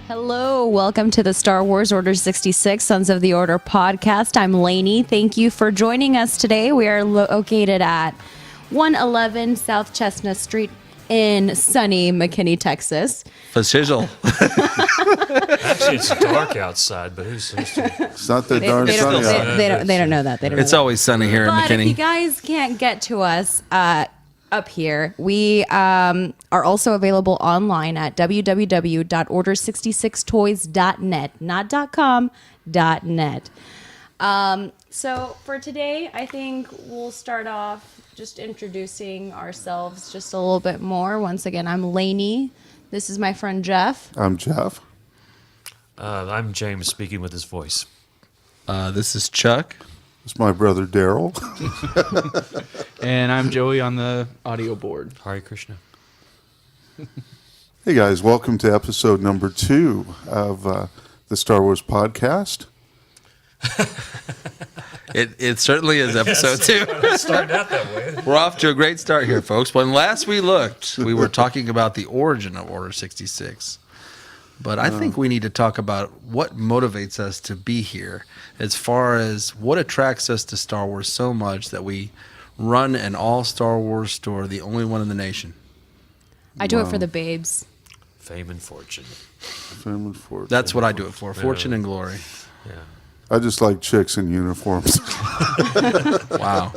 Hello, welcome to the Star Wars Order 66 Sons of the Order podcast. I'm Lainey. Thank you for joining us today. We are located at 111 South Chestnut Street in sunny McKinney, Texas. For sizzle. Actually, it's dark outside, but who's supposed to? It's not that darn sunny out. They don't know that. They don't It's know always sunny here in that. But if you McKinney. guys can't get to us up here, we are also available online at www.order66toys.net, not .com, .net. So for today, I think we'll start off just introducing ourselves just a little bit more. Once again, I'm Lainey. This is my friend Jeff. I'm Jeff. I'm James speaking with his voice. This is Chuck. It's my brother Daryl. And I'm Joey on the audio board. Hare Krishna. Hey guys, welcome to episode number 2 of the Star Wars podcast. It certainly is episode 2. Starting out that way. We're off to a great start here, folks. When last we looked, we were talking about the origin of Order 66. But I think we need to talk about what motivates us to be here as far as what attracts us to Star Wars so much that we run an all Star Wars store, the only one in the nation. I do it for the babes. Fame and fortune. Fame and fortune. That's what I do it for, fortune and glory. Yeah. I just like chicks in uniforms. Wow.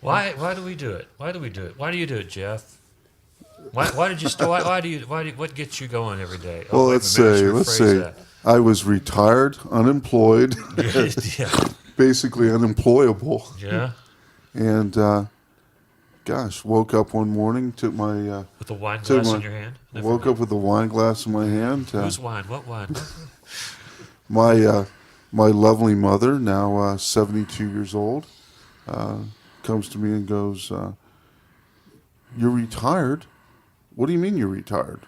Why do we do it? Why do we do it? Why do you do it, Jeff? Why did you start? What gets you going every day? Well, wait a let's minute, say, let's rephrase that. I was retired, unemployed, Yeah. basically unemployable. Yeah. And, woke up one morning, took my... With the wine took glass my- in your hand. woke up with a wine glass in my hand. Whose wine? What wine? My lovely mother, now 72 years old, comes to me and goes, "You're retired? What do you mean you're retired?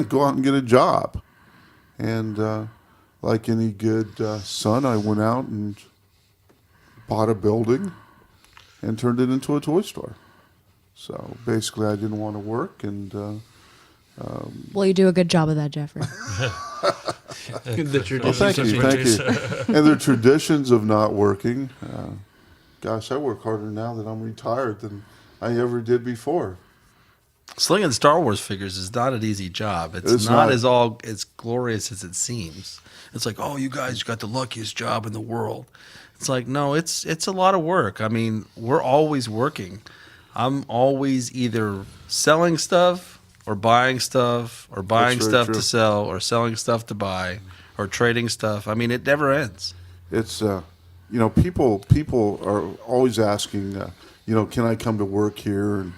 Go out and get a job." And like any good son, I went out and bought a building and turned it into a toy store. So basically, I didn't want to work, and Well, you do a good job of that, Jeffrey. The tradition. thank you. And the traditions of not working. I work harder now that I'm retired than I ever did before. Slinging Star Wars figures is not an easy job. It's not as glorious as it seems. It's like, oh, you guys got the luckiest job in the world. It's like, no, it's a lot of work. I mean, we're always working. I'm always either selling stuff or buying stuff or buying very stuff true. to sell or selling stuff to buy or trading stuff. I mean, it never ends. It's people are always asking, can I come to work here, and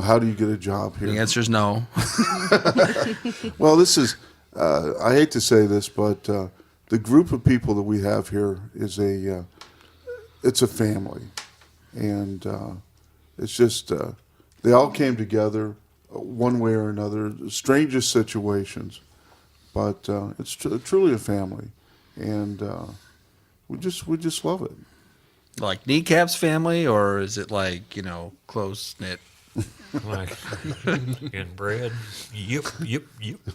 how do you get a job here? The answer is no. Well, this is I hate to say this, but the group of people that we have here is it's a family, and it's just they all came together one way or another, strangest situations, but it's truly a family, and we just love it. Like Kneecap's family, or is it like, close knit? Like inbred. Yep.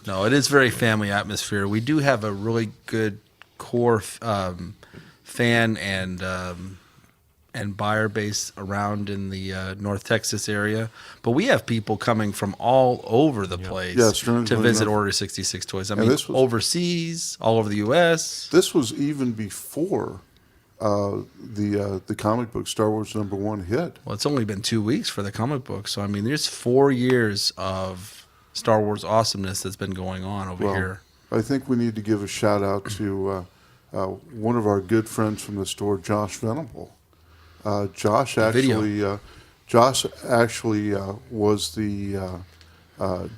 No, it is very family atmosphere. We do have a really good core fan and buyer base around in the North Texas area, but we have people coming from all over the place strangely to visit enough. Order 66 Toys. I And mean, this was- overseas, all over the U.S. This was even before the comic book Star Wars #1 hit. Well, it's only been 2 weeks for the comic book, so I mean, there's 4 years of Star Wars awesomeness that's been going on over here. I think we need to give a shout out to one of our good friends from the store, Josh Venable. Josh actually was the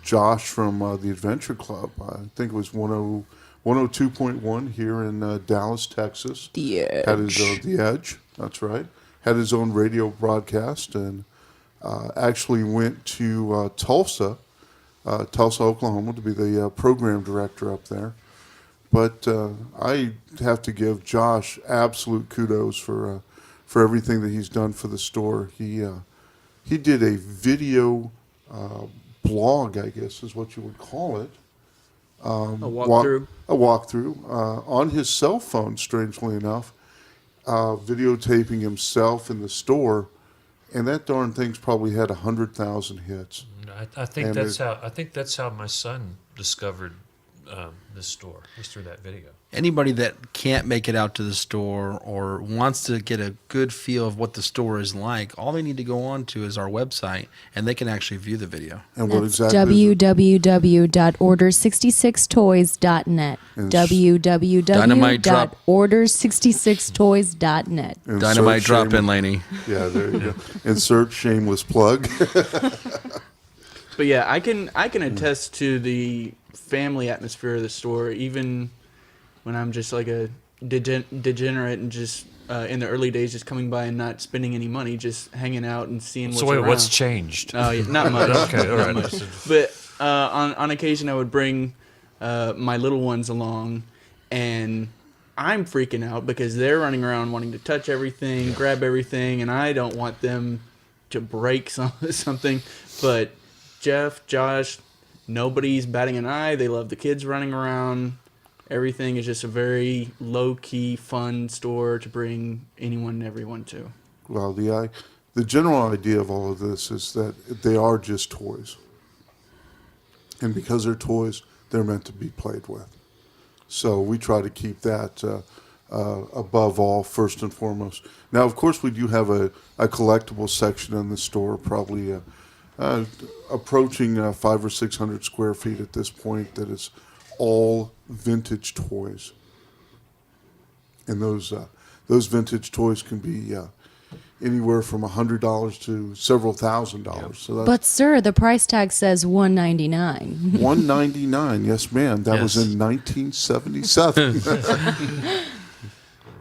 Josh from the Adventure Club. I think it was 102.1 here in Dallas, Texas. The Edge. Had his The Edge. That's right. had his own radio broadcast, and actually went to Tulsa, Oklahoma, to be the program director up there. But I have to give Josh absolute kudos for everything that he's done for the store. He did a video blog, I guess is what you would call it. A walkthrough. A walkthrough on his cell phone, strangely enough, videotaping himself in the store, and that darn thing's probably had 100,000 hits. I think And that's how my son discovered this store, was through that video. Anybody that can't make it out to the store or wants to get a good feel of what the store is like, all they need to go on to is our website, and they can actually view the video. And what That's exactly? is it? www.order66toys.net. And www.order66toys.net. Insert Dynamite drop in, shame- Laney. Yeah, there you go. Insert shameless plug. But yeah, I can attest to the family atmosphere of the store, even when I'm just like a degenerate and just in the early days, just coming by and not spending any money, just hanging out and seeing what's So wait, around. what's changed? Yeah, not much. Okay, all right. But on occasion, I would bring my little ones along, and I'm freaking out because they're running around wanting to touch everything, grab everything, and I don't want them to break something. But Jeff, Josh, nobody's batting an eye. They love the kids running around. Everything is just a very low-key, fun store to bring anyone and everyone to. Well, the general idea of all of this is that they are just toys. And because they're toys, they're meant to be played with. So we try to keep that above all, first and foremost. Now, of course, we do have a collectible section in the store, probably approaching 500 or 600 square feet at this point, that is all vintage toys. And those vintage toys can be anywhere from $100 to several $1,000s. So that's But sir, the price tag says $199. $199. Yes, ma'am. That was Yes. in 1977.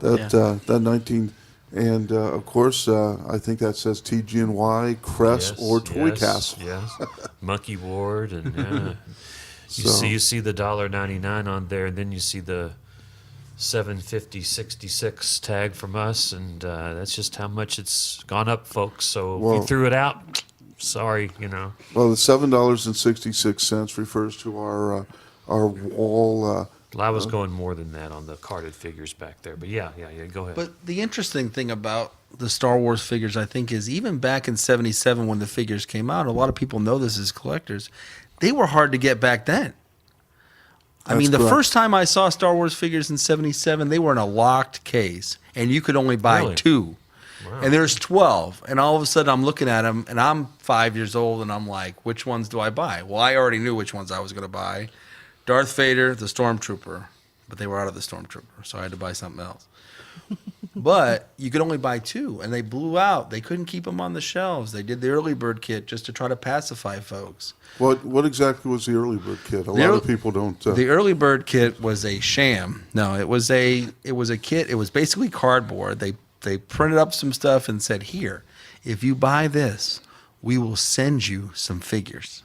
That 19, and of course, I think that says TG&Y, Crest, or Toy Castle. Yes, Monkey Ward, and you So- see the $1.99 on there, and then you see the $750.66 tag from us, and that's just how much it's gone up, folks. So if Well- you threw it out, sorry, Well, the $7.66 refers to our wall. Well, I was going more than that on the carded figures back there, but yeah, go ahead. But the interesting thing about the Star Wars figures, I think, is even back in '77 when the figures came out, a lot of people know this as collectors, they were hard to get back then. I mean, the correct. first time I saw Star Wars figures in '77, they were in a locked case, and you could only buy Really? 2. Wow. And there's 12, and all of a sudden I'm looking at them, and I'm 5 years old, and I'm like, which ones do I buy? Well, I already knew which ones I was going to buy. Darth Vader, the Stormtrooper, but they were out of the Stormtrooper, so I had to buy something else. But you could only buy 2, and they blew out. They couldn't keep them on the shelves. They did the early bird kit just to try to pacify folks. What exactly was the early bird kit? A lot earl- of people don't. The early bird kit was a sham. No, it was a kit. It was basically cardboard. They printed up some stuff and said, "Here, if you buy this, we will send you some figures."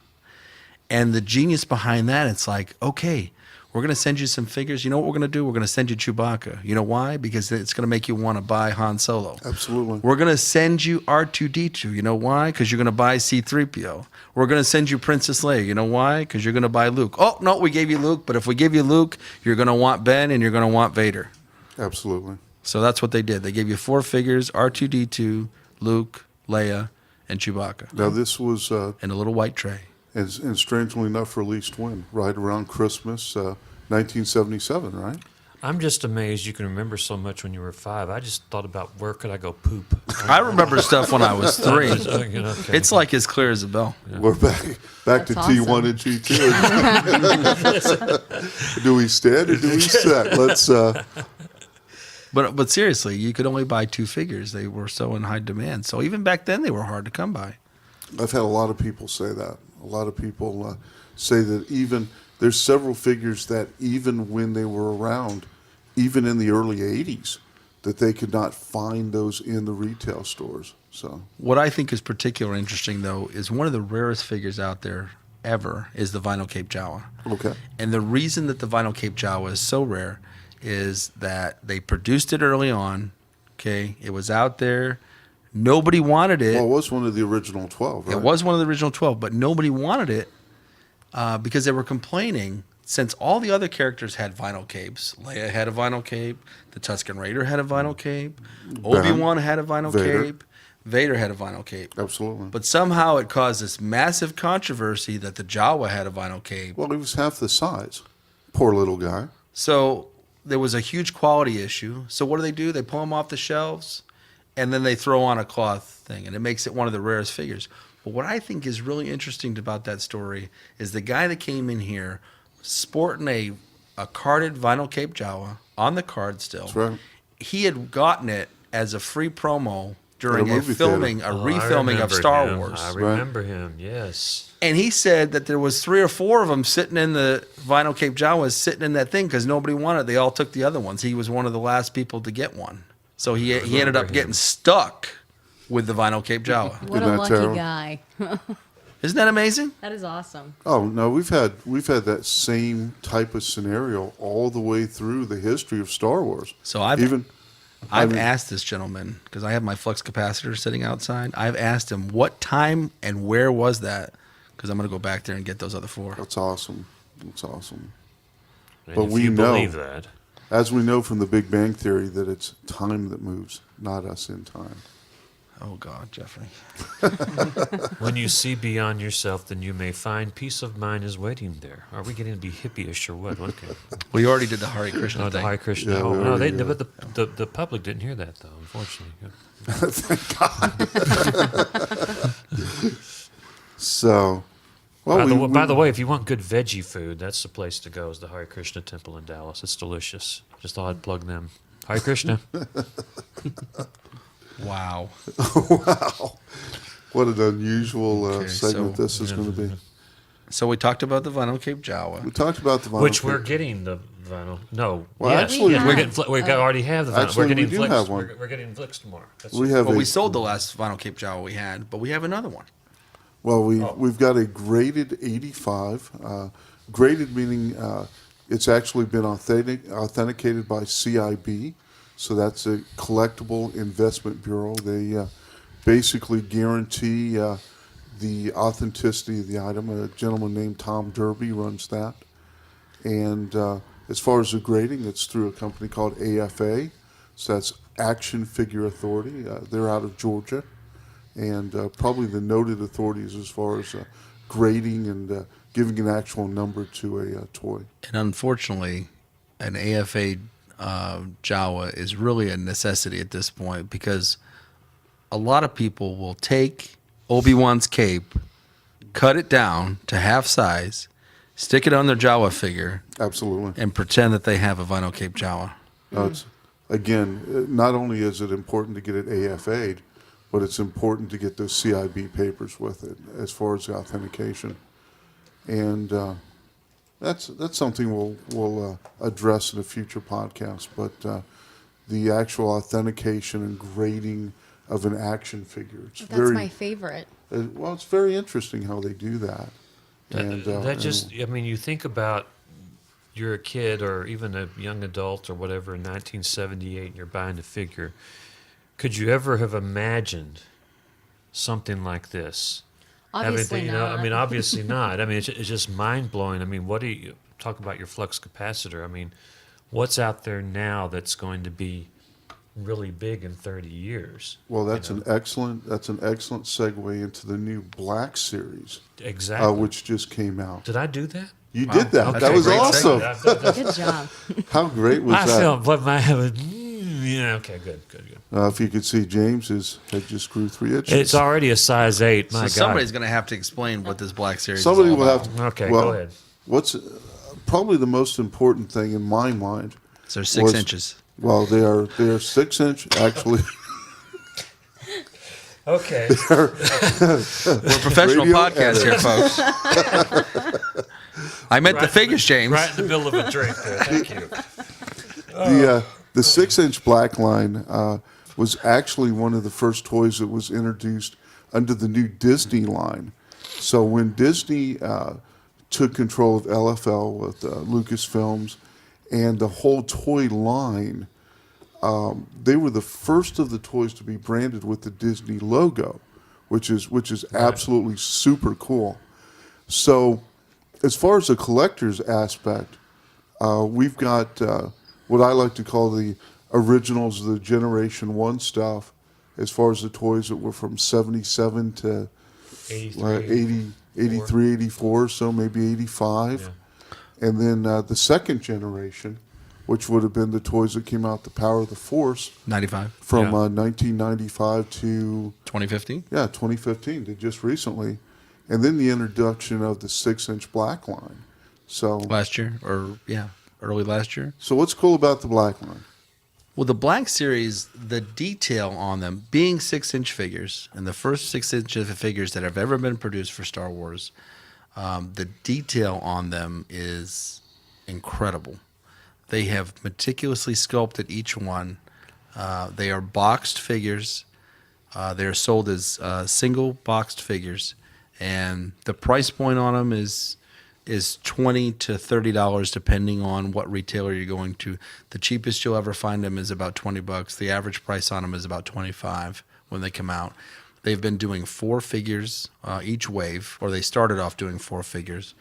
And the genius behind that, it's like, okay, we're going to send you some figures. You know what we're going to do? We're going to send you Chewbacca. You know why? Because it's going to make you want to buy Han Solo. Absolutely. We're going to send you R2-D2. You know why? Because you're going to buy C-3PO. We're going to send you Princess Leia. You know why? Because you're going to buy Luke. Oh, no, we gave you Luke. But if we give you Luke, you're going to want Ben and you're going to want Vader. Absolutely. So that's what they did. They gave you 4 figures, R2-D2, Luke, Leia, and Chewbacca. Now this was, In a little white tray. and strangely enough, released when? Right around Christmas, 1977, right? I'm just amazed you can remember so much when you were 5. I just thought about where could I go poop. I remember stuff when I was 3. Okay. It's like as clear as a bell. We're back to That's T1 awesome. and G2. Do we stand or do we sit? Let's. But seriously, you could only buy 2 figures. They were so in high demand. So even back then, they were hard to come by. I've had a lot of people say that. A lot of people say that even there's several figures that even when they were around, even in the early '80s, that they could not find those in the retail stores. So What I think is particularly interesting, though, is one of the rarest figures out there ever is the Vinyl Cape Jawa. okay, And the reason that the Vinyl Cape Jawa is so rare is that they produced it early on. Okay, it was out there. Nobody wanted it. well, it was one of the original 12, right? It was one of the original 12, but nobody wanted it because they were complaining. Since all the other characters had vinyl capes, Leia had a vinyl cape, the Tusken Raider had a vinyl cape, Obi-Wan had a vinyl Vader. cape, Vader had a vinyl cape. Absolutely. But somehow it caused this massive controversy that the Jawa had a vinyl cape. Well, he was half the size. Poor little guy. So there was a huge quality issue. So what do? They pull them off the shelves, and then they throw on a cloth thing, and it makes it one of the rarest figures. But what I think is really interesting about that story is the guy that came in here sporting a carded vinyl cape Jawa on the card still. That's right. He had gotten it as a free promo during At a a movie filming, theater. a Oh, I refilming of remember Star him. Wars. I remember him. Yes. And he said that there was 3 or 4 of them sitting in the vinyl cape Jawas sitting in that thing because nobody wanted it. They all took the other ones. He was one of the last people to get one. So he ended up him. getting stuck with the vinyl cape Jawa. What Isn't a that lucky terrible? guy. Isn't that amazing? That is awesome. Oh no, we've had that same type of scenario all the way through the history of Star Wars. So I've Even asked this gentleman because I have my flux capacitor sitting outside. I've asked him what time and where was that because I'm going to go back there and get those other 4. that's awesome. That's awesome. And But if we you know- believe that. As we know from the Big Bang Theory, that it's time that moves, not us in time. Oh God, Jeffrey. When you see beyond yourself, then you may find peace of mind is waiting there. Are we getting to be hippie-ish or what? Okay. We already did the Hare Krishna No, the thing. Hare Krishna. Yeah, Oh, we no, already they, did. but the public didn't hear that though, unfortunately. So, well, By the way, if you want good veggie food, that's the place to go. Is the Hare Krishna Temple in Dallas? It's delicious. Just thought I'd plug them. Hare Krishna. Wow. wow, what an unusual Okay, segment so- this is going to be. So we talked about the vinyl cape Jawa. We talked about the vinyl Which cape. we're getting the vinyl. No. Well, yes, actually, yes, we we're have. getting. We already have the vinyl. Actually, we're getting we do Flix. have one. We're getting Flix tomorrow. That's We have Well, a, we sold the last vinyl cape Jawa we had, but we have another one. Well, we've got a graded 85. Graded meaning it's actually been authenticated by CIB, so that's a collectible investment bureau. They basically guarantee the authenticity of the item. A gentleman named Tom Derby runs that. And as far as the grading, it's through a company called AFA, so that's Action Figure Authority. They're out of Georgia. And probably the noted authorities as far as grading and giving an actual number to a toy. And unfortunately, an AFA Jawa is really a necessity at this point because a lot of people will take Obi-Wan's cape, cut it down to half size, stick it on their Jawa figure, Absolutely. and pretend that they have a vinyl cape Jawa. It's, again, not only is it important to get it AFA'd, but it's important to get those CIB papers with it as far as the authentication. And that's something we'll address in a future podcast. But the actual authentication and grading of an action figure, it's That's very my favorite. well, it's very interesting how they do that. that just. I mean, you think about you're a kid or even a young adult or whatever in 1978, and you're buying a figure. Could you ever have imagined something like this? Obviously Having, not. I mean, obviously not. I mean, it's just mind blowing. I mean, what do you talk about your flux capacitor? I mean, what's out there now that's going to be really big in 30 years? Well, that's you know? an excellent segue into the new Black series, Exactly. which just came out. Did I do that? You Wow, did that. that's That a was great awesome. Good job. How great was I that? felt, but my yeah. Okay, good. If you could see, James's head just grew 3 inches. It's already a size 8. My So God. somebody's going to have to explain what this Black Series Somebody is all will about. have to. Okay, well, go ahead. What's probably the most important thing in my mind? So 6 was- inches. Well, they are 6-inch actually. Okay. We're a professional Radio podcast here, folks. I meant the figures, James. Right in the middle of a drink there. Thank you. The 6-inch black line was actually one of the first toys that was introduced under the new Disney line. So when Disney took control of LFL with Lucasfilms and the whole toy line, they were the first of the toys to be branded with the Disney logo, which is absolutely super cool. So as far as the collector's aspect, we've got what I like to call the originals, the Generation 1 stuff, as far as the toys that were from 77 to 83, 83, 84, so maybe 85. Yeah. And then the second generation, which would have been the toys that came out, The Power of the Force, 95, from Yeah. 1995 to 2015. 2015, to just recently. And then the introduction of the 6-inch black line. So Last year, or early last year. So what's cool about the black line? Well, the Black Series, the detail on them being 6-inch figures, and the first 6-inch figures that have ever been produced for Star Wars, the detail on them is incredible. They have meticulously sculpted each one. They are boxed figures. They are sold as single boxed figures, and the price point on them is $20 to $30 depending on what retailer you're going to. The cheapest you'll ever find them is about $20. The average price on them is about $25 when they come out. They've been doing 4 figures each wave, or they started off doing 4 figures.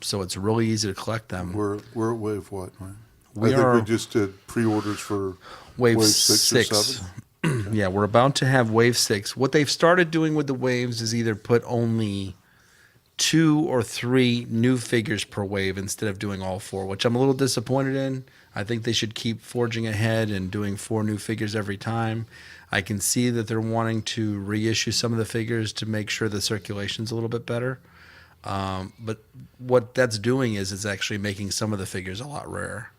So it's really easy to collect them. We're at wave what, right? We I think are- we just did pre-orders for Wave 6 or 6. 7. Yeah, we're about to have wave 6. What they've started doing with the waves is either put only 2 or 3 new figures per wave instead of doing all 4, which I'm a little disappointed in. I think they should keep forging ahead and doing 4 new figures every time. I can see that they're wanting to reissue some of the figures to make sure the circulation's a little bit better. But what that's doing is it's actually making some of the figures a lot rarer.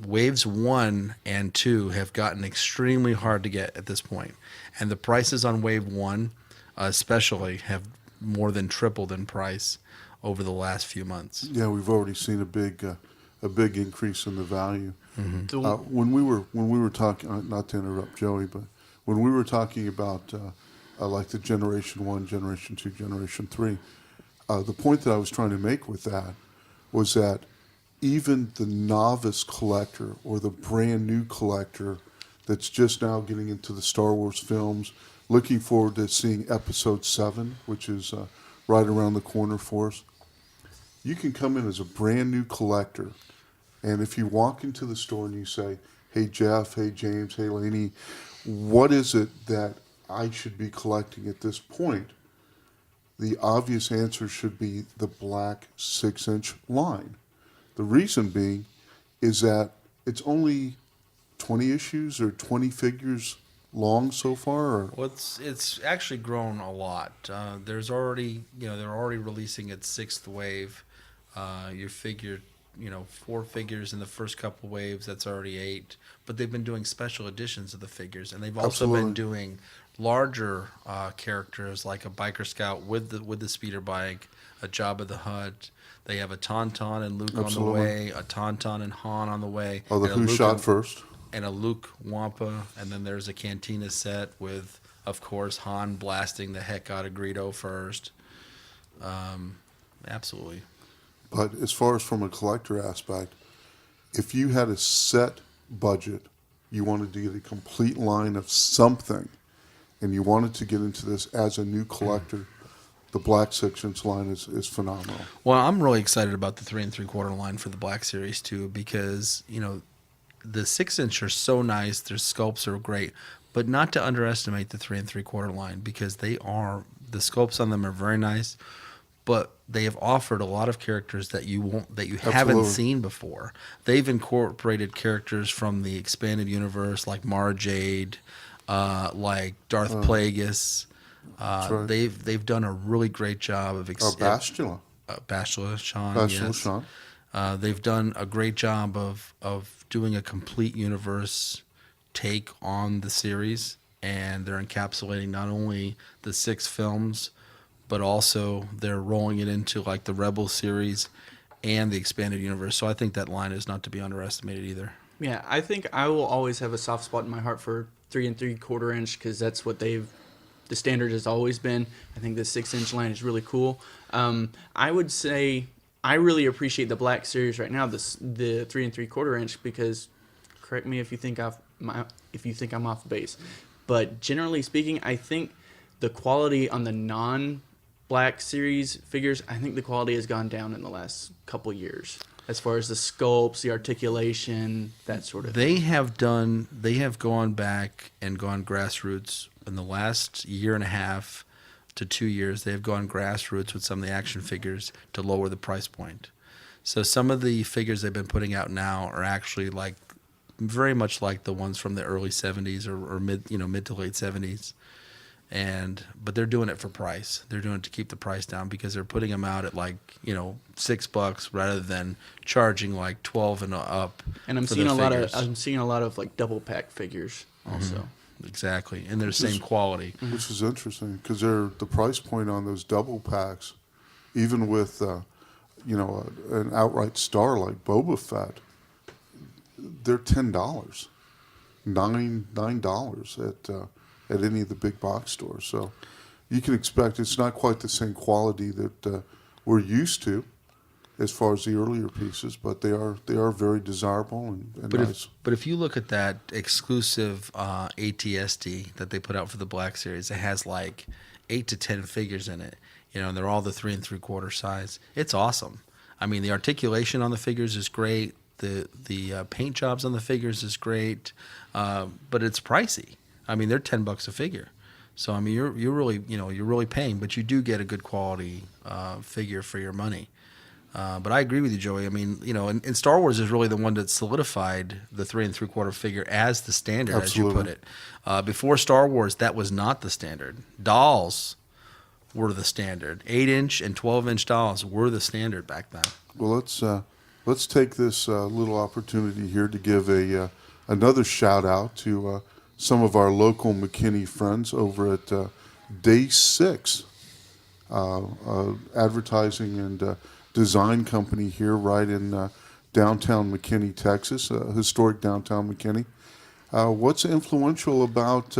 Waves 1 and 2 have gotten extremely hard to get at this point. And the prices on Wave 1 especially have more than tripled in price over the last few months. Yeah, we've already seen a big increase in the value. The- When we were talking, not to interrupt Joey, but when we were talking about like the Generation 1, Generation 2, Generation 3, the point that I was trying to make with that was that even the novice collector or the brand new collector that's just now getting into the Star Wars films, looking forward to seeing Episode 7, which is right around the corner for us, you can come in as a brand new collector, and if you walk into the store and you say, hey Jeff, hey James, hey Lainey, what is it that I should be collecting at this point? The obvious answer should be the black 6-inch line. The reason being is that it's only 20 issues or 20 figures long so far. Or? Well, it's actually grown a lot. There's already, they're already releasing its 6th wave. You figure, 4 figures in the first couple waves, that's already 8. But they've been doing special editions of the figures, and they've also Absolutely. been doing larger characters like a biker scout with the speeder bike, a Jabba the Hutt. They have a Tauntaun and Luke Absolutely. on the way, a Tauntaun and Han on the way. Oh, the and a Who Luke Shot and- First? and a Luke Wampa, and then there's a Cantina set with, of course, Han blasting the heck out of Greedo first. Absolutely. But as far as from a collector aspect, if you had a set budget, you wanted to get a complete line of something, and you wanted to get into this as a new collector, the black 6-inch line is phenomenal. Well, I'm really excited about the 3 3/4 line for the Black Series too, because the 6-inch are so nice. Their sculpts are great, but not to underestimate the 3 3/4 line, because the sculpts on them are very nice, but they have offered a lot of characters that you haven't Absolutely. seen before. They've incorporated characters from the expanded universe like Mara Jade, like Darth Plagueis. right. They've done a really great job of Bastila. Bachelor Sean. Bastila Yes. Sean. They've done a great job of doing a complete universe take on the series, and they're encapsulating not only the 6 films, but also they're rolling it into like the Rebel series and the expanded universe. So I think that line is not to be underestimated either. Yeah, I think I will always have a soft spot in my heart for 3 3/4 inch because that's what the standard has always been. I think the 6-inch line is really cool. I would say I really appreciate the Black Series right now, the 3 3/4 inch, because correct me if you think I'm off base, but generally speaking, I think the quality on the non-Black Series figures, I think the quality has gone down in the last couple years. As far as the sculpts, the articulation, that sort of They have gone back and gone grassroots in the last year and a half to 2 years. They have gone grassroots with some of the action figures to lower the price point. So some of the figures they've been putting out now are actually like very much like the ones from the early 70s or mid to late 70s. But they're doing it for price. They're doing it to keep the price down because they're putting them out at like, $6 rather than charging like 12 and up. And I'm for seeing their I'm figures. seeing a lot of like double pack figures also. Exactly. And they're the same quality. Which is interesting because the price point on those double packs, even with an outright star like Boba Fett, they're $10, $9 at any of the big box stores. So you can expect it's not quite the same quality that we're used to as far as the earlier pieces, but they are very desirable and nice. But if you look at that exclusive ATSD that they put out for the Black Series, it has like 8 to 10 figures in it, and they're all the 3 3/4 size. It's awesome. I mean, the articulation on the figures is great. The paint jobs on the figures is great, but it's pricey. I mean, they're $10 a figure. So I mean, you're really paying, but you do get a good quality figure for your money. But I agree with you, Joey. I mean, and Star Wars is really the one that solidified the 3 3/4 figure as the standard, Absolutely. as you put it. Before Star Wars, that was not the standard. Dolls were the standard. 8-inch and 12-inch dolls were the standard back then. Well, let's take this little opportunity here to give another shout out to some of our local McKinney friends over at Day 6, advertising and design company here right in downtown McKinney, Texas, historic downtown McKinney. What's influential about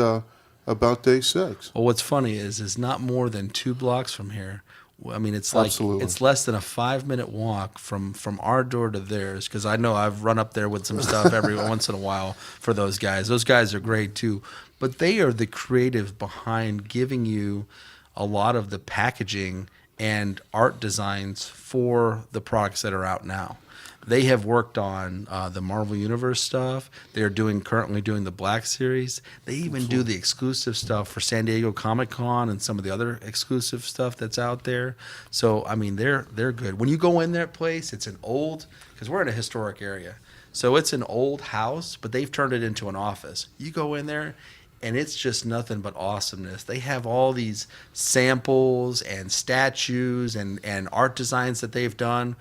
Day 6? Well, what's funny is not more than 2 blocks from here. I mean, it's like Absolutely. it's less than a 5-minute walk from our door to theirs. Because I know I've run up there with some stuff every once in a while for those guys. Those guys are great too, but they are the creative behind giving you a lot of the packaging and art designs for the products that are out now. They have worked on the Marvel Universe stuff. They are currently doing the Black Series. They even do the exclusive stuff for San Diego Comic-Con and some of the other exclusive stuff that's out there. So, I mean, they're good. When you go in that place, it's because we're in a historic area. So it's an old house, but they've turned it into an office. You go in there, and it's just nothing but awesomeness. They have all these samples and statues and art designs that they've done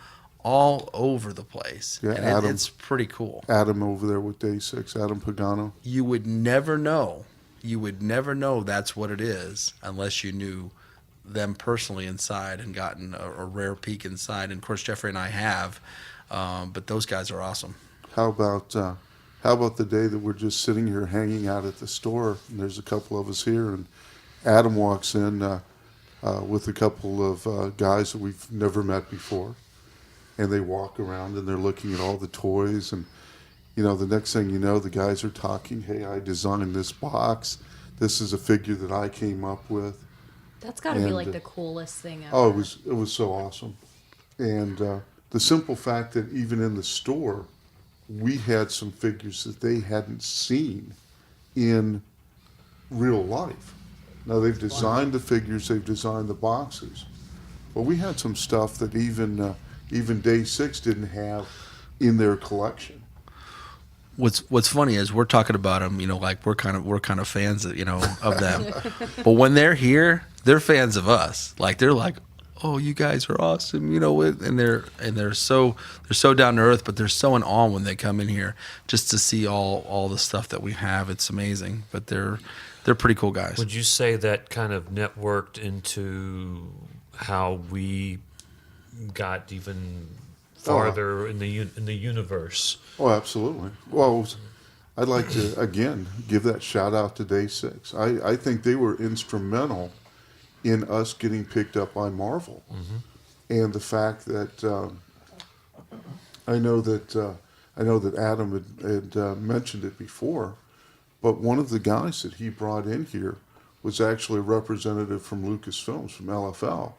all over the place. Yeah, and it's pretty cool. Adam over there with Day 6, Adam Pagano. You would never know. That's what it is unless you knew them personally inside and gotten a rare peek inside. And of course, Jeffrey and I have, but those guys are awesome. How about the day that we're just sitting here hanging out at the store, and there's a couple of us here, and Adam walks in with a couple of guys that we've never met before, and they walk around and they're looking at all the toys, and the next thing you know, the guys are talking, hey, I designed this box, this is a figure that I came up with. That's got to be And, like the coolest thing ever. Oh, it was so awesome. And the simple fact that even in the store, we had some figures that they hadn't seen in real life. Now, they've designed the figures, they've designed the boxes, but we had some stuff that even Day 6 didn't have in their collection. What's funny is we're talking about them, like we're kind of fans of, of them. But when they're here, they're fans of us. Like they're like, oh, you guys are awesome, and they're so down to earth, but they're so in awe when they come in here just to see all the stuff that we have. It's amazing, but they're pretty cool guys. Would you say that kind of networked into how we got even farther in the universe. Oh, absolutely. Well, I'd like to, again, give that shout out to Day 6. I think they were instrumental in us getting picked up by Marvel. And the fact that I know that Adam had mentioned it before, but one of the guys that he brought in here was actually a representative from Lucasfilms, from LFL.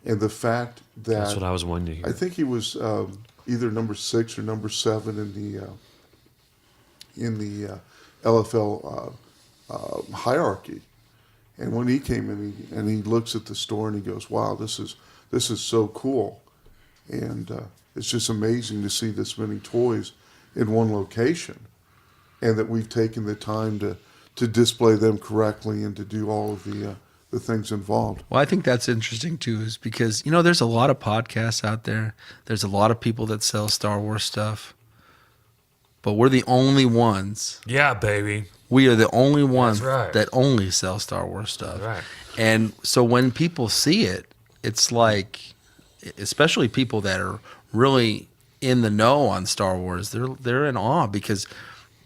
And the fact that... That's what I was wanting to hear. I think he was either number 6 or number 7 in the LFL hierarchy. And when he came in, and he looks at the store and he goes, "Wow, this is so cool," and it's just amazing to see this many toys in one location, and that we've taken the time to display them correctly and to do all of the things involved. Well, I think that's interesting too, is because, there's a lot of podcasts out there. There's a lot of people that sell Star Wars stuff, but we're the only ones. Yeah, baby. We are the only ones right. that only sell Star Wars stuff. Right. And so when people see it, it's like, especially people that are really in the know on Star Wars, they're in awe because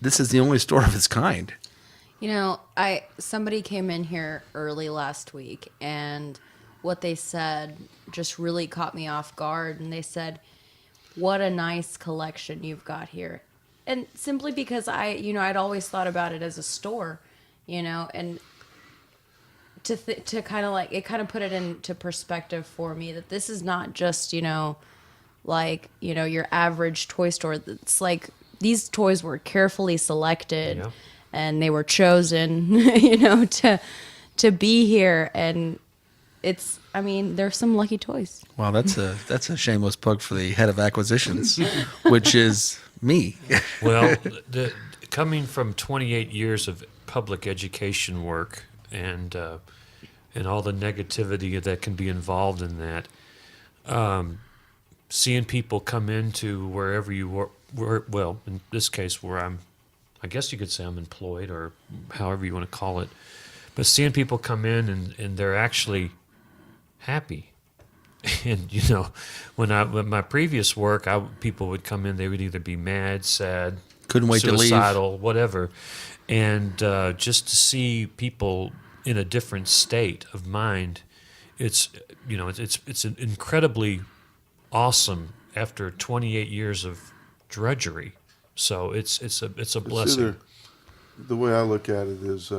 this is the only store of its kind. Somebody came in here early last week, and what they said just really caught me off guard. And they said, "What a nice collection you've got here." And simply because I'd always thought about it as a store, and to kind of like, it kind of put it into perspective for me that this is not just, your average toy store. It's like these toys were carefully selected. Yeah. And they were chosen, to be here, and there's some lucky toys. Wow, that's a shameless plug for the head of acquisitions, which is me. Well, coming from 28 years of public education work and all the negativity that can be involved in that, seeing people come into wherever you were, well, in this case where I guess you could say I'm employed, or however you want to call it. But seeing people come in and they're actually happy. And, when my previous work, people would come in, they would either be mad, sad, couldn't wait suicidal, to leave, whatever. And just to see people in a different state of mind, it's incredibly awesome after 28 years of drudgery. So it's a blessing. The way I look at it is,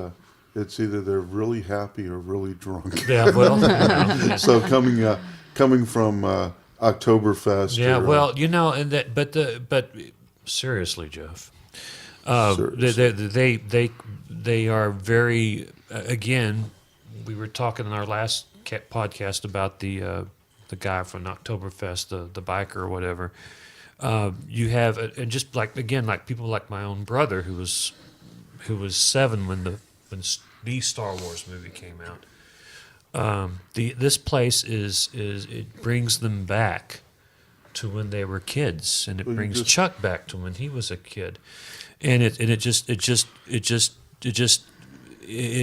it's either they're really happy or really drunk. Yeah, well, So coming from Oktoberfest. yeah, or, but seriously, Jeff, Seriously. they are very. Again, we were talking in our last podcast about the guy from Oktoberfest, the biker or whatever. You have, and just like people like my own brother who was 7 when the Star Wars movie came out. This place it brings them back to when they were kids, and it brings Chuck back to when he was a kid, and it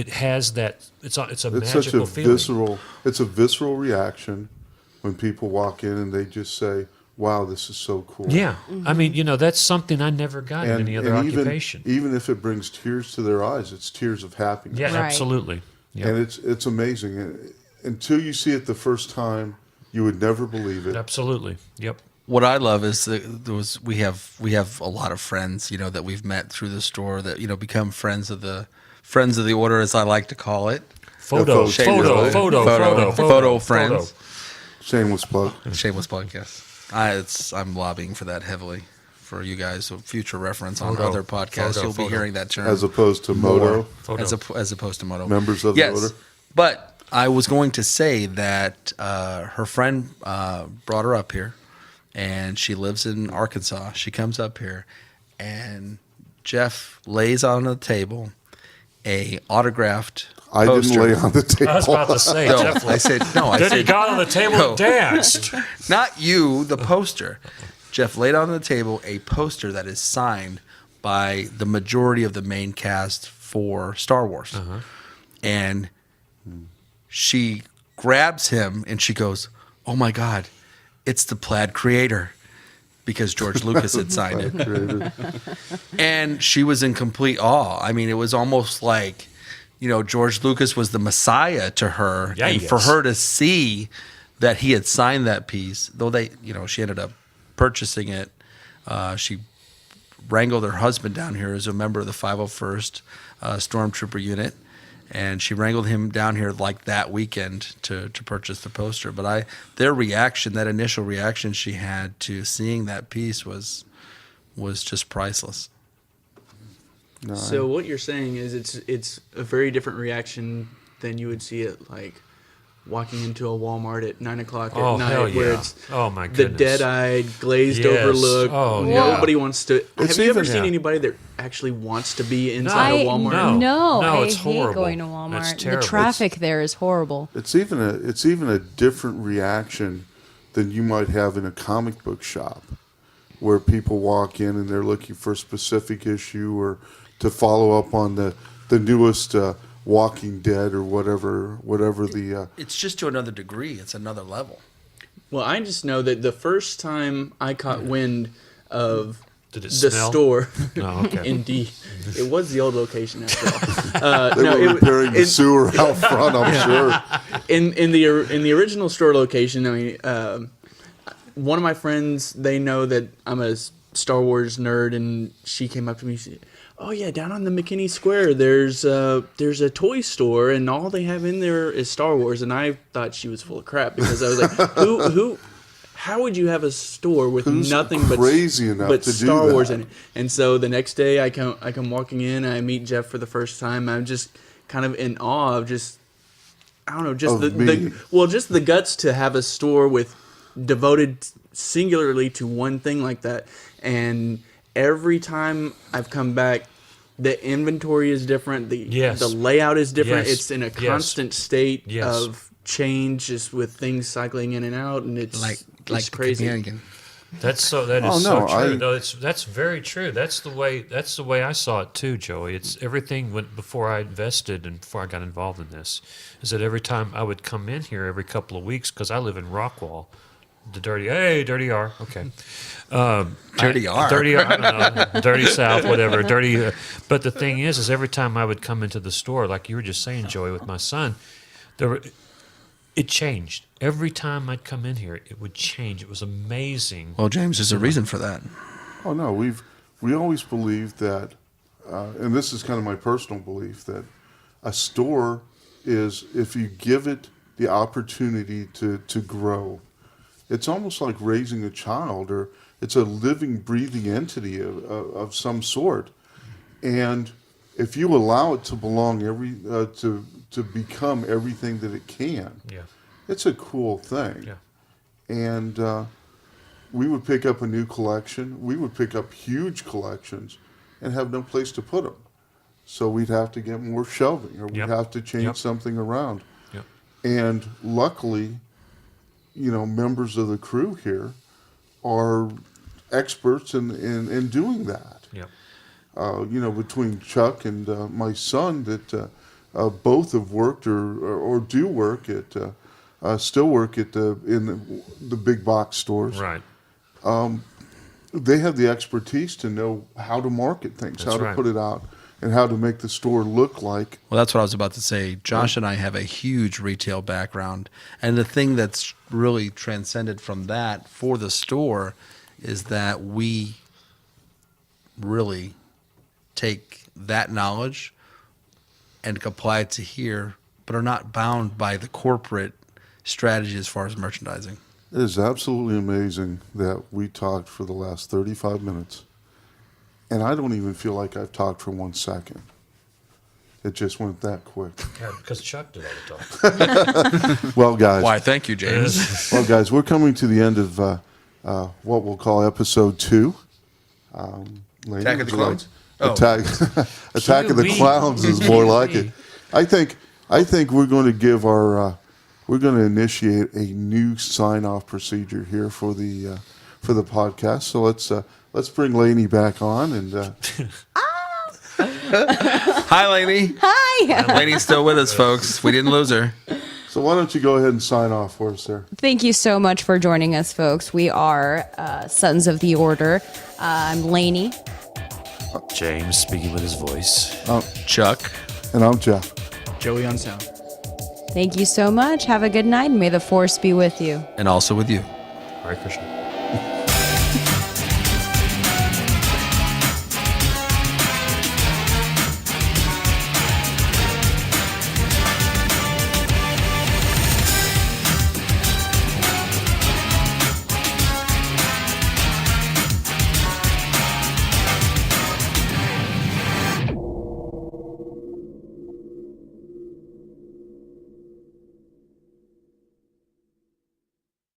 has that it's a magical feeling. It's a visceral reaction when people walk in and they just say, "Wow, this is so cool." Yeah, I mean, that's something I never got in any other occupation. Even if it brings tears to their eyes, it's tears of happiness. Yeah, Right. absolutely. Yep. And it's amazing. And until you see it the first time, you would never believe it. Absolutely. Yep. What I love is we have a lot of friends, that we've met through the store that become friends of the order, as I like to call it. Photo friends. Shameless plug. Shameless plug, yes. I'm lobbying for that heavily for you guys. So future reference on Photo. other podcasts, you'll be hearing that term. As opposed to Moto. Photo. As opposed to Moto. Members of the order. But I was going to say that her friend brought her up here, and she lives in Arkansas. She comes up here, and Jeff lays on the table a autographed I poster. didn't lay on the table. I was about to say, No, Jeff. I said no. I Then said he got on the table no. and danced. Not you, the poster. Jeff laid on the table a poster that is signed by the majority of the main cast for Star Wars. And she grabs him and she goes, "Oh my God, it's the Plaid creator." because George Lucas had signed it. Created. And she was in complete awe. I mean, it was almost like, George Lucas was the Messiah to her. Yeah, and he for is. her to see that he had signed that piece, though she ended up purchasing it. She wrangled her husband down here as a member of the 501st Stormtrooper unit. And she wrangled him down here like that weekend to purchase the poster. But their reaction, that initial reaction she had to seeing that piece was just priceless. No, So what you're saying is it's a very different reaction than you would see it like walking into a Walmart at 9 o'clock at Oh, night, hell where yeah. it's Oh, my the goodness. dead-eyed, glazed Yes. over look. Oh, yeah. Nobody wants to. It's Have you ever even- seen yeah. anybody that actually wants to be inside a Walmart? No. I it's hate horrible. going to It's Walmart. The terrible. traffic there is horrible. it's even a different reaction than you might have in a comic book shop, where people walk in and they're looking for a specific issue or to follow up on the newest Walking Dead or whatever the. It's just to another degree. It's another level. Well, I just know that the first time I caught wind of Did it the smell? store, No, okay. indeed, it was the old location after all. They were repairing the sewer out front, I'm sure. in the original store location, I mean, one of my friends, they know that I'm a Star Wars nerd, and she came up to me and said, "Oh yeah, down on the McKinney Square, there's a toy store, and all they have in there is Star Wars." And I thought she was full of crap because I was like, "Who? How would you have a store with Who's nothing crazy enough but to do Star Wars that? in it?" And so the next day, I come walking in, I meet Jeff for the first time. I'm just kind of in awe of just, I don't know, just Of me. just the guts to have a store with devoted singularly to one thing like that. And every time I've come back, the inventory is different. Yes. The layout is different. Yes. It's in a Yes. constant state Yes. of change, just with things cycling in and out, and it's Like crazy. Chameleon. That is Oh, so no, true. I- No, that's very true. That's the way I saw it too, Joey. It's everything went before I invested and before I got involved in this. Is that every time I would come in here every couple of weeks because I live in Rockwall, the dirty R. Okay, Dirty R. dirty I don't know, dirty South, whatever, dirty. But the thing is every time I would come into the store, like you were just saying, Joey, with my son, it changed. Every time I'd come in here, it would change. It was amazing. Well, James, there's a reason for that. Oh no, we always believed that, and this is kind of my personal belief, that a store is, if you give it the opportunity to grow, it's almost like raising a child, or it's a living, breathing entity of some sort. And if you allow it to belong to become everything that it can, Yeah. it's a cool thing. Yeah. And we would pick up a new collection. We would pick up huge collections and have no place to put them. So we'd have to get more shelving, or we'd Yep. have to change Yep. something around. Yep. And luckily, members of the crew here are experts in doing that. Yep. Between Chuck and my son, that both have worked or do work at, still work at in the big box stores. Right. They have the expertise to know how to market things, That's how to right. put it out, and how to make the store look like. Well, that's what I was about to say. Josh and I have a huge retail background. And the thing that's really transcended from that for the store is that we really take that knowledge and apply it to here, but are not bound by the corporate strategy as far as merchandising. It is absolutely amazing that we talked for the last 35 minutes, and I don't even feel like I've talked for 1 second. It just went that quick. Yeah, because Chuck did all the talk. Well, guys, Why, thank you, James. we're coming to the end of what we'll call episode 2. Lady, Attack of would the you Clones? like- Attack of the Kiwi. Clowns is more like it. I think we're going to give our we're going to initiate a new sign-off procedure here for the podcast. So let's bring Lainey back on, and Hi, Lainey. Hi. Lainey's still with us, folks. We didn't lose her. So why don't you go ahead and sign off for us there? Thank you so much for joining us, folks. We are Sons of the Order. I'm Lainey. James speaking with his voice. Chuck. And I'm Jeff. Joey on sound. Thank you so much. Have a good night, and may the Force be with you. And also with you. Hare Krishna.